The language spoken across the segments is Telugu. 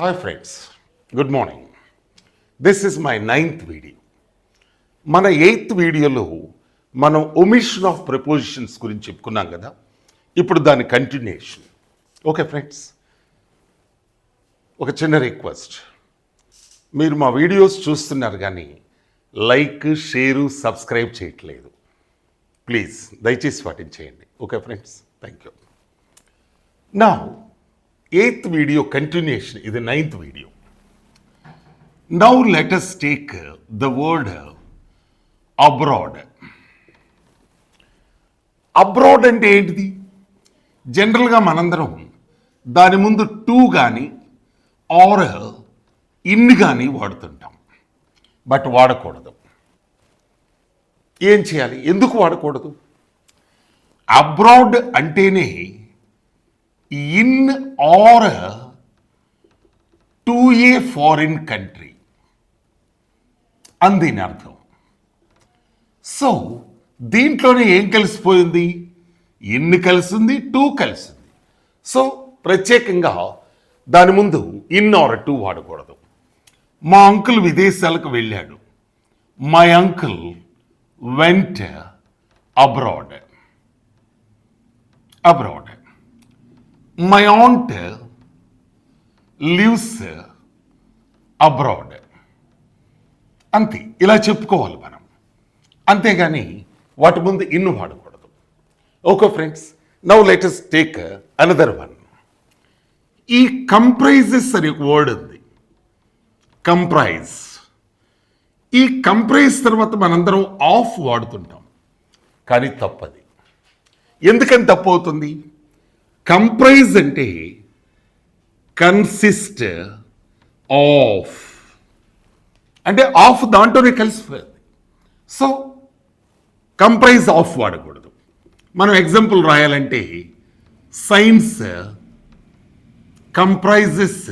Hi friends, good morning. This is my 9th video. మన 8th వీడియోలో మనం ఒమిషన్ ఆఫ్ ప్రిపోజిషన్స్ గురించి చెప్పుకున్నాం కదా. ఇప్పుడు దాని కంటిన్యూషన్. ఓకే ఫ్రెండ్స్, ఒక చిన్న రిక్వెస్ట్. మీరు మా వీడియోస్ చూస్తున్నారు కానీ లైక్, షేరు, సబ్స్క్రైబ్ చేయట్లేదు. ప్లీజ్ దయచేసి వాటిని చేయండి. Okay friends, thank you. నా 8th video continuation is the 9th video. Now let us take the word abroad. Abroad అంటే ఏంటిది? జనరల్గా మనందరం దాని ముందు టు కానీ ఆర్ ఇన్ కానీ వాడుతుంటాం. బట్ వాడకూడదు. ఏం చేయాలి? ఎందుకు వాడకూడదు? అబ్రాడ్ అంటేనే in or to a foreign country అని దీని అర్థం. సో దీంట్లోనే ఏం కలిసిపోయింది? ఇన్ కలిసింది, టు కలిసింది. సో ప్రత్యేకంగా దాని ముందు ఇన్ ఆర్ టు వాడకూడదు. మా అంకుల్ విదేశాలకు వెళ్ళాడు. My uncle went abroad. Abroad. My aunt lives abroad. అంతే, ఇలా చెప్పుకోవాలి మనం. అంతేగాని వాటి ముందు ఇన్ వాడకూడదు. Okay friends, now let us take another one. ఈ కంప్రైజెస్ అనే ఒక వర్డ్ ఉంది. కంప్రైజ్. ఈ కంప్రైజ్ తర్వాత మనందరం ఆఫ్ వాడుతుంటాం, కానీ తప్పది. ఎందుకని తప్పు అవుతుంది? కంప్రైజ్ అంటే కన్సిస్ట్ ఆఫ్, అంటే ఆఫ్ దాంట్లోనే కలిసిపోయింది. సో కంప్రైజ్ ఆఫ్ వాడకూడదు. మనం ఎగ్జాంపుల్ రాయాలంటే science comprises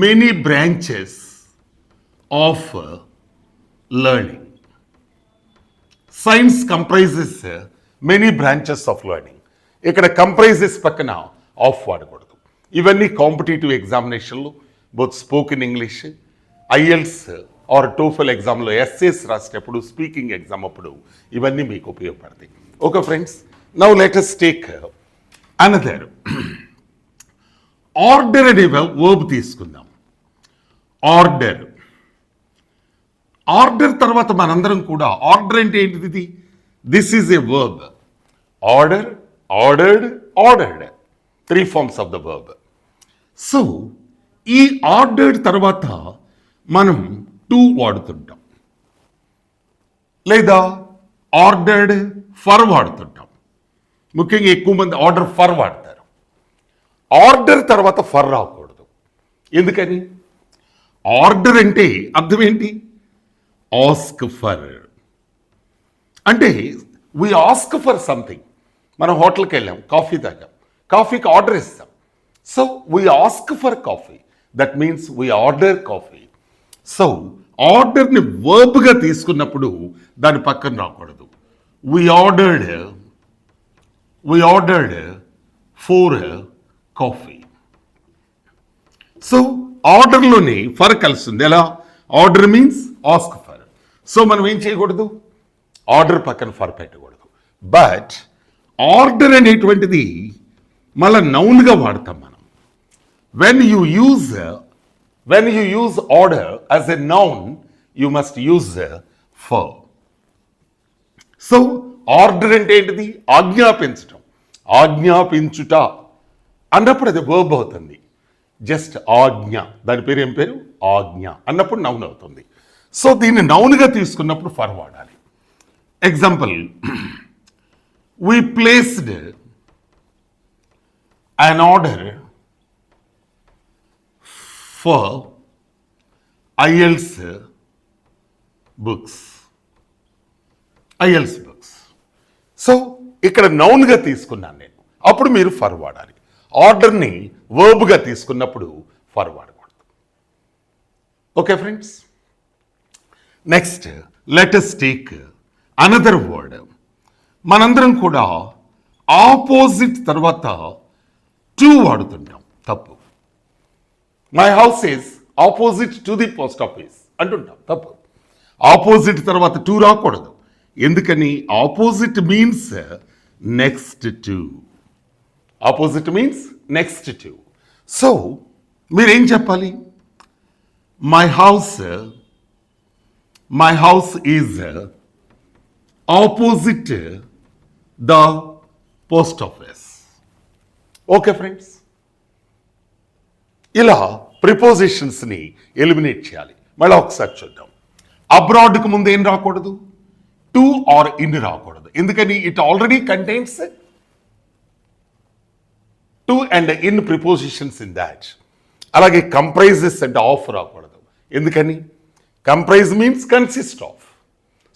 many branches of learning. Science comprises many branches of learning. ఇక్కడ కంప్రైజెస్ పక్కన ఆఫ్ వాడకూడదు. ఇవన్నీ కాంపిటేటివ్ ఎగ్జామినేషన్లు, both spoken English, IELTS or TOEFL ఎగ్జామ్లో, ఎస్ఏస్ రాసేటప్పుడు, స్పీకింగ్ ఎగ్జామ్ అప్పుడు ఇవన్నీ మీకు ఉపయోగపడతాయి. Okay friends, now let us take another. Order అనే వర్బ్ తీసుకుందాం. ఆర్డర్. ఆర్డర్ తర్వాత మనందరం కూడా, ఆర్డర్ అంటే ఏంటిది? This is a verb. Order, ordered, ordered, 3 forms of the verb. So ఈ ఆర్డర్డ్ తర్వాత మనం టు వాడుతుంటాం, లేదా ఆర్డర్డ్ ఫర్ వాడుతుంటాం. ముఖ్యంగా ఎక్కువ మంది ఆర్డర్ ఫర్ వాడతారు. ఆర్డర్ తర్వాత ఫర్ రాకూడదు. ఎందుకని? ఆర్డర్ అంటే అర్థం ఏంటి? Ask for. అంటే వీ ఆస్క్ ఫర్ సంథింగ్. మనం హోటల్కి వెళ్ళాం, కాఫీ తాగాం, కాఫీకి ఆర్డర్ ఇస్తాం. So we ask for coffee, that means we order coffee. సో ఆర్డర్ని వర్బ్గా తీసుకున్నప్పుడు దాని పక్కన రాకూడదు. We ordered for coffee. So ఆర్డర్లోనే ఫర్ కలుస్తుంది. ఎలా? Order means ask for. So మనం ఏం చేయకూడదు? ఆర్డర్ పక్కన ఫర్ పెట్టకూడదు. బట్ ఆర్డర్ అనేటువంటిది మళ్ళీ నౌన్గా వాడతాం మనం. When you use order as a noun, you must use for. So order అంటే ఏంటిది? ఆజ్ఞాపించటం. ఆజ్ఞాపించుట అన్నప్పుడు అది వర్బ్ అవుతుంది. జస్ట్ ఆజ్ఞ, దాని పేరు ఏం పేరు? ఆజ్ఞ అన్నప్పుడు నౌన్ అవుతుంది. సో దీన్ని నౌన్గా తీసుకున్నప్పుడు ఫర్ వాడాలి. Example, we placed an order for IELTS books. IELTS books. So ఇక్కడ నౌన్గా తీసుకున్నాను నేను, అప్పుడు మీరు ఫర్ వాడాలి. ఆర్డర్ని వర్బ్గా తీసుకున్నప్పుడు ఫర్ వాడకూడదు. Okay friends, next let us take another word. మనందరం కూడా ఆపోజిట్ తర్వాత టు వాడుతుంటాం, తప్పు. My house is opposite to the post office అంటుంటాం, తప్పు. ఆపోజిట్ తర్వాత టు రాకూడదు. ఎందుకని? Opposite means next to. Opposite means next to. So మీరేం చెప్పాలి? My house is opposite the post office. Okay friends, ఇలా ప్రిపోజిషన్స్ని ఎలిమినేట్ చేయాలి. మళ్ళీ ఒకసారి చూద్దాం. అబ్రాడ్కు ముందు ఏం రాకూడదు? టు ఆర్ ఇన్ రాకూడదు. ఎందుకని? It already contains to and in prepositions in that. అలాగే కంప్రైజెస్ అండ్ ఆఫ్ రాకూడదు. ఎందుకని? Comprise means consist of.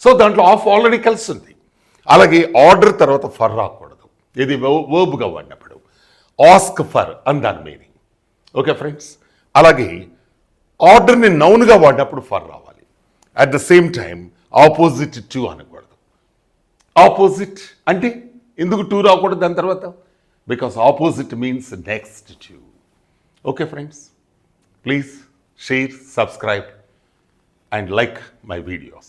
So దాంట్లో ఆఫ్ ఆల్రెడీ కలిసి ఉంది. అలాగే ఆర్డర్ తర్వాత ఫర్ రాకూడదు. ఇది వర్బ్గా వాడినప్పుడు ఆస్క్ ఫర్ అని దాని మీనింగ్. ఓకే ఫ్రెండ్స్, అలాగే ఆర్డర్ని నౌన్గా వాడినప్పుడు ఫర్ రావాలి. At the same time opposite to అనకూడదు. ఆపోజిట్ అంటే ఎందుకు టు రాకూడదు దాని తర్వాత? Because opposite means next to. Okay friends, please share, subscribe and like my videos.